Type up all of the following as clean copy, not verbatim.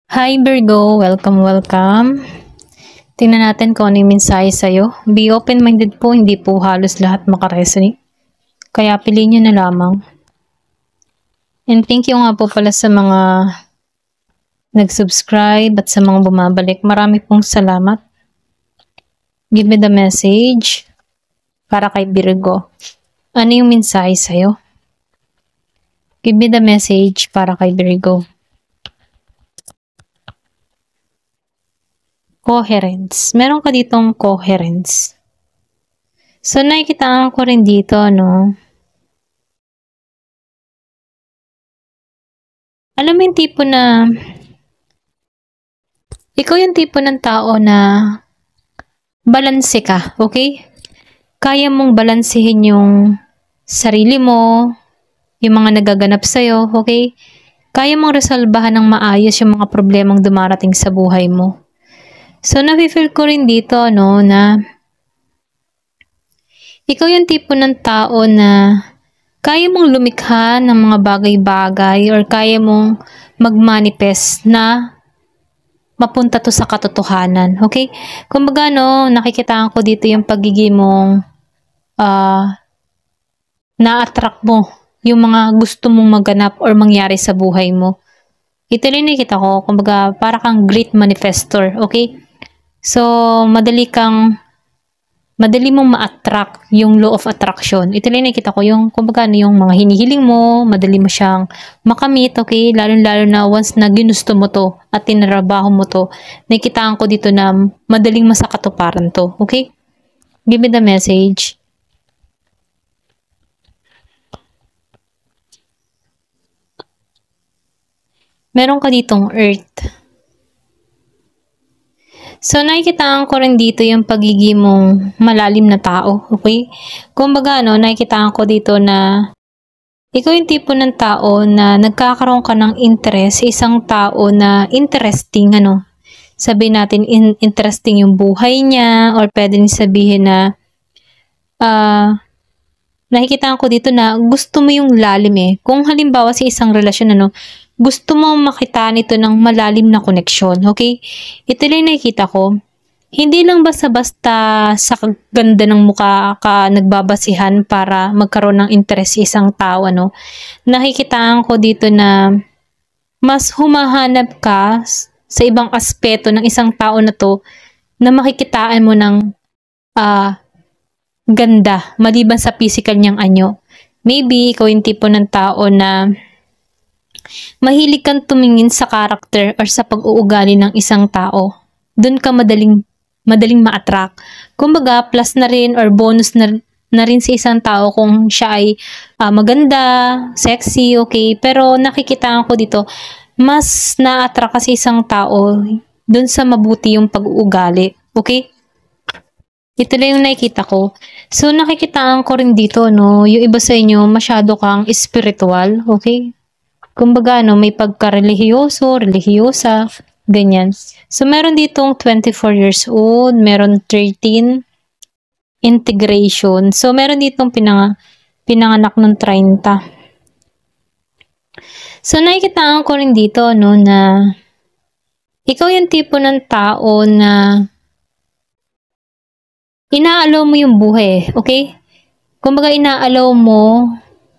Hi Virgo, welcome. Tingnan natin kung ano yung mensahe sa'yo. Be open-minded po, hindi po halos lahat makaresonate. Kaya piliin nyo na lamang. And thank you nga po pala sa mga nag-subscribe at sa mga bumabalik. Marami pong salamat. Give me the message para kay Virgo. Ano yung mensahe sa'yo? Give me the message para kay Virgo. Coherence. Meron ka ditong coherence. So, nakikitaan ko rin dito, no? Alam mo yung tipo na ikaw yung tipo ng tao na balanse ka, okay? Kaya mong balansehin yung sarili mo, yung mga nagaganap sa'yo, okay? Kaya mong resolbahan ng maayos yung mga problemang dumarating sa buhay mo. So, nafe-feel ko rin dito, no, na ikaw yung tipo ng tao na kaya mong lumikha ng mga bagay-bagay or kaya mong mag-manifest na mapunta to sa katotohanan, okay? Kumbaga, no, nakikitaan ko dito yung pagiging mong na-attract mo yung mga gusto mong maganap or mangyari sa buhay mo. Ito rin nakita ko, kumbaga, para kang great manifestor, okay? So, madali mong ma-attract yung law of attraction. Ito rin nakita ko yung, kumbaga, yung mga hinihiling mo, madali mo siyang makamit, okay? Lalo-lalo na once na ginusto mo to at tinrabaho mo to, nakikitaan ko dito na madaling masakatuparan to, okay? Give me the message. Meron ka ditong earth. So, nakikitaan ko rin dito yung pagiging mong malalim na tao, okay? Kumbaga, nakikitaan ko dito na ikaw yung tipo ng tao na nagkakaroon ka ng interest sa isang tao na interesting, sabihin natin, interesting yung buhay niya, or pwede sabihin na, nakikitaan ko dito na gusto mo yung lalim eh. Kung halimbawa sa isang relasyon, gusto mo makita nito ng malalim na koneksyon, okay? Ito lang nakikita ko. Hindi lang basta-basta sa ganda ng mukha ka nagbabasihan para magkaroon ng interest sa isang tao, Nakikitaan ko dito na mas humahanap ka sa ibang aspeto ng isang tao na to na makikitaan mo ng ganda maliban sa physical niyang anyo. Maybe ikaw yung tipo ng tao na mahilig kang tumingin sa character or sa pag-uugali ng isang tao. Doon ka madaling ma-attract. Kumbaga, plus na rin or bonus na rin sa isang tao kung siya ay maganda, sexy, okay. Pero nakikitaan ko dito, mas na-attract ka sa isang tao doon sa mabuti yung pag-uugali. Okay? Ito lang yung nakikita ko. So, nakikitaan ko rin dito, yung iba sa inyo, masyado kang spiritual, okay? Kumbaga, may pagka-relihiyoso, religyosa, ganyan. So, meron ditong 24 years old, meron 13, integration. So, meron ditong pinanganak ng 30. So, nakikitaan ko rin dito, na ikaw yung tipo ng tao na inaalaw mo yung buhay, okay? Kumbaga, inaalaw mo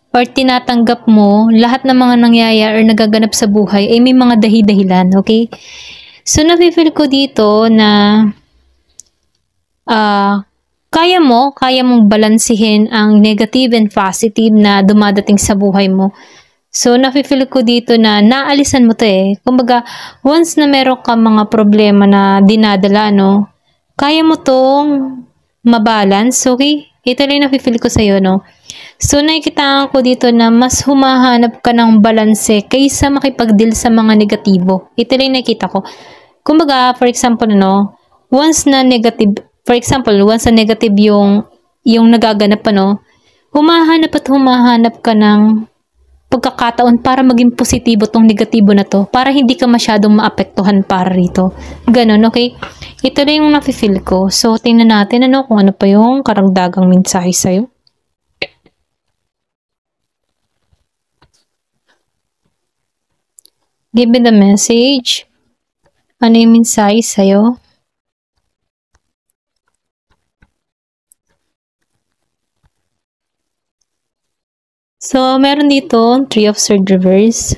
or tinatanggap mo lahat ng mga nangyayari or nagaganap sa buhay ay may mga dahi-dahilan, okay? So, nafe-feel ko dito na kaya mong balansehin ang negative and positive na dumadating sa buhay mo. So, nafe-feel ko dito na naalisan mo to eh. Kumbaga, once na meron ka mga problema na dinadala, kaya mo tong mabalance, okay? Ito lang nafe-feel ko sa'yo, So, nakikitaan ko dito na mas humahanap ka ng balanse kaysa makipag-deal sa mga negatibo. Ito lang nakita ko. Kumbaga, for example, once na negative yung nagaganap, humahanap ka ng pagkakataon para maging positibo tong negatibo na to, para hindi ka masyadong maapektuhan para rito. Ganon, okay? Ito na yung nafe-feel ko. So, tingnan natin, kung ano pa yung karagdagang mensahe sa'yo. Give me the message Ano yung mensahe sa'yo? So, meron dito, Three of Swords reverse.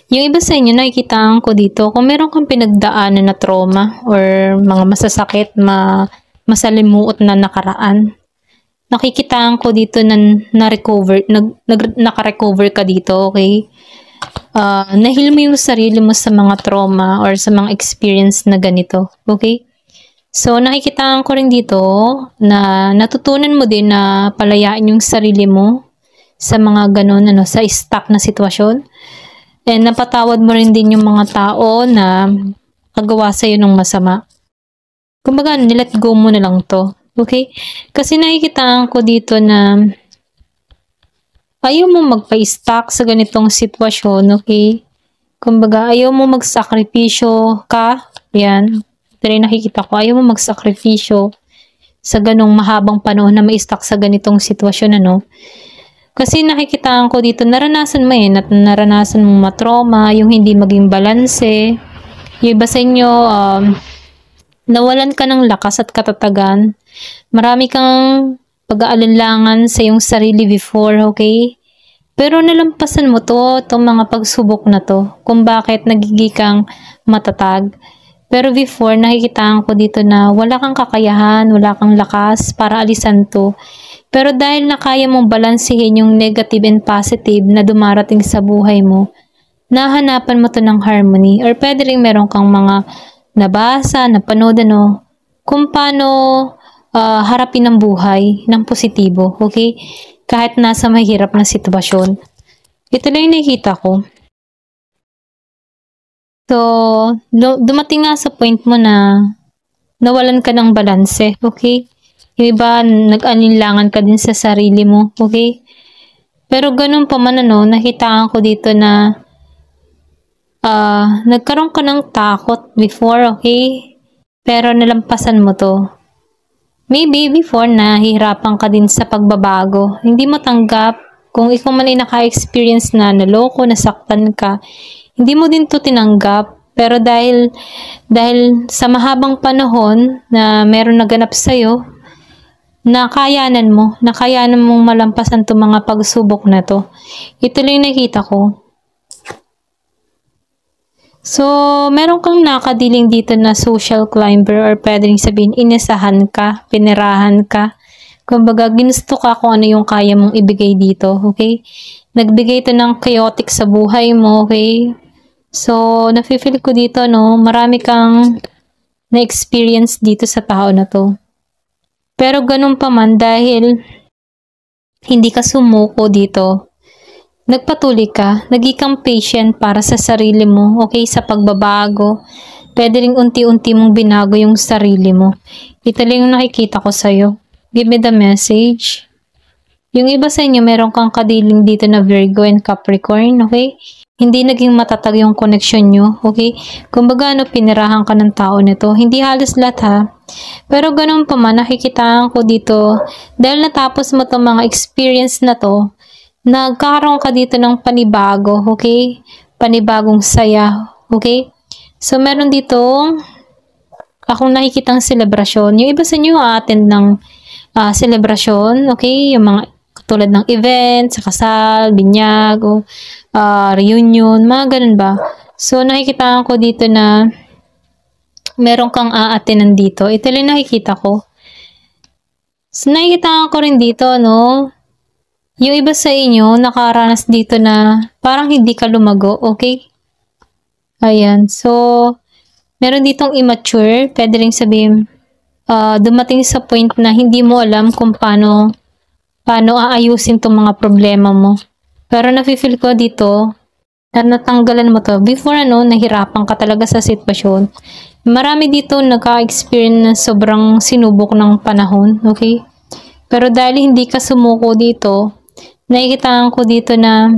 Yung iba sa inyo, nakikitaan ko dito, kung meron kang pinagdaanan na trauma or mga masasakit, masalimuot na nakaraan, nakikitaan ko dito na naka-recover ka dito, okay? Nahil mo yung sarili mo sa mga trauma or sa mga experience na ganito, okay? So, nakikitaan ko rin dito na natutunan mo din na palayain yung sarili mo sa mga ganun, sa stuck na sitwasyon. And napatawad mo rin din yung mga tao na kagawa sa'yo ng masama. Kumbaga, nilet go mo na lang to. Okay? Kasi nakikitaan ko dito na ayaw mo magpa-stuck sa ganitong sitwasyon. Okay? Kumbaga, ayaw mo magsakripisyo ka. Yan. Ito rin nakikita ko. Ayaw mo magsakripisyo sa ganong mahabang panahon na ma-stuck sa ganitong sitwasyon, Kasi nakikitaan ko dito, naranasan mo naranasan mong matrauma, yung hindi maging balanse. Yung iba sa inyo, nawalan ka ng lakas at katatagan. Marami kang pag-aalinlangan sa iyong sarili before, okay? Pero nalampasan mo itong mga pagsubok na to, kung bakit nagiging kang matatag. Pero before, nakikitaan ko dito na wala kang kakayahan, wala kang lakas para alisan to. Pero dahil na kaya mong balansehin yung negative and positive na dumarating sa buhay mo, nahanapan mo to ng harmony. Or pwede rin meron kang mga nabasa, napanood, kung paano harapin ang buhay ng positibo, okay? Kahit nasa mahirap na sitwasyon. Ito lang yung nakikita ko. So, dumating nga sa point mo na nawalan ka ng balanse, okay? Yung iba, nag-alinlangan ka din sa sarili mo, okay? Pero ganun pa man, nakitaan ko dito na nagkaroon ka ng takot before, okay? Pero nalampasan mo to. Maybe before, nahihirapan ka din sa pagbabago. Hindi mo tanggap kung ikaw man ay naka-experience na naloko, nasaktan ka. Hindi mo din to tinanggap. Pero dahil sa mahabang panahon na meron naganap sa'yo, nakayanan mong malampasan itong mga pagsubok na to. Ito lang yung nakita ko. So, meron kang nakadiling dito na social climber or pwedeng sabihin, inasahan ka, pinirahan ka. Kumbaga, ginusto ka kung ano yung kaya mong ibigay dito, okay? Nagbigay ito ng chaotic sa buhay mo, okay? So, nafe-feel ko dito, marami kang na-experience dito sa tao na to. Pero ganun pa man, dahil hindi ka sumuko dito, nagpatuloy ka, naging kang patient para sa sarili mo, okay, sa pagbabago. Pwede rin unti-unti mong binago yung sarili mo. Ito lang yung nakikita ko sa'yo. Give me the message. Yung iba sa inyo, meron kang kadiling dito na Virgo and Capricorn, okay? Hindi naging matatag yung connection nyo, okay? Kumbaga, pinirahan ka ng tao nito. Hindi halos lahat, ha? Pero ganun pa man, nakikitaan ko dito, dahil natapos mo itong mga experience na to, nagkakaroon ka dito ng panibago, okay? Panibagong saya, okay? So, meron dito, akong nakikitang selebrasyon. Yung iba sa inyo, attend ng selebrasyon, okay? Yung mga tulad ng event, sa kasal, binyag, reunion, mga ganun ba? So, nakikitaan ko dito na meron kang aatenan dito. Ito lang nakikita ko. So, nakikitaan ko rin dito, yung iba sa inyo, nakaranas dito na parang hindi ka lumago, okay? Ayan. So, meron ditong immature. Pwede rin sabihin, dumating sa point na hindi mo alam kung paano aayusin itong mga problema mo. Pero nafe-feel ko dito, na natanggalan mo to. Before nahirapan ka talaga sa sitwasyon. Marami dito naka-experience na sobrang sinubok ng panahon, okay? Pero dahil hindi ka sumuko dito, nakikitaan ko dito na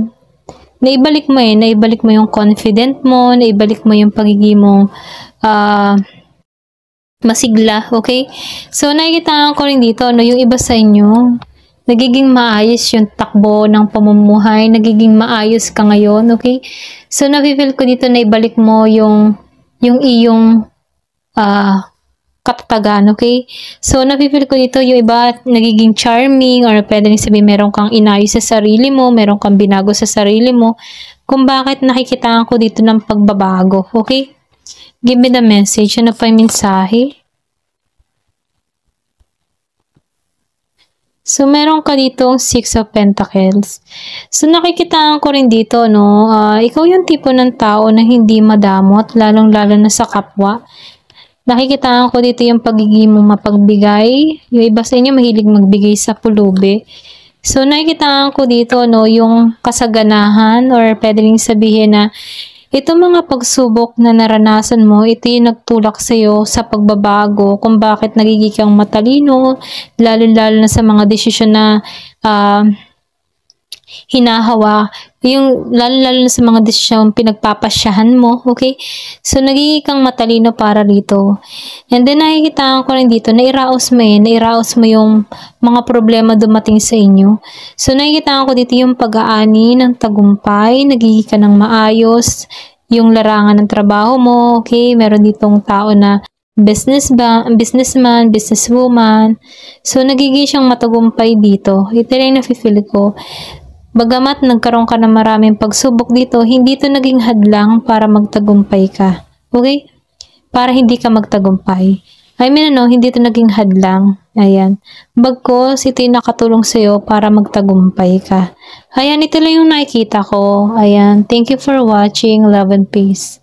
naibalik mo yung confident mo, naibalik mo yung pagiging mo masigla, okay? So, nakikitaan ko rin dito, yung iba sa inyo, nagiging maayos yung takbo ng pamumuhay, nagiging maayos ka ngayon, okay? So, nafe-feel ko dito na ibalik mo yung iyong katatagan, okay? So, nafe-feel ko dito yung iba nagiging charming or pwede rin sabihin meron kang inayos sa sarili mo, meron kang binago sa sarili mo, kung bakit nakikitaan ko dito ng pagbabago, okay? Give me the message. Ano pa yung mensahe? So, meron ka ditong Six of Pentacles. So, nakikitaan ko rin dito, no? Ikaw yung tipo ng tao na hindi madamot, lalong-lalo na sa kapwa. Nakikitaan ko dito yung pagiging mo mapagbigay. Yung iba sa inyo mahilig magbigay sa pulubi. So, nakikitaan ko dito, no? Yung kasaganahan or pwede rin sabihin na itong mga pagsubok na naranasan mo, ito yung nagtulak sa'yo sa pagbabago, kung bakit nagiging kang matalino, lalo-lalo na sa mga desisyon na hinahawa, yung lalo-lalo na sa mga desisyon pinagpapasyahan mo, okay? So, nagiging kang matalino para dito. And then, nakikita ko rin dito, nairaos mo yung mga problema dumating sa inyo. So, nakikita ko dito yung pag-aani ng tagumpay, nagiging ka ng maayos, yung larangan ng trabaho mo, okay? Meron ditong tao na businessman, businesswoman. So, nagiging siyang matagumpay dito. Ito rin nafe-feel ko. Bagamat nagkaroon ka ng maraming pagsubok dito, hindi ito naging hadlang para magtagumpay ka. Okay? Para hindi ka magtagumpay. I mean, hindi ito naging hadlang. Ayan. Bagkus, ito yung nakatulong sa'yo para magtagumpay ka. Ayan, ito lang yung nakikita ko. Ayan. Thank you for watching. Love and peace.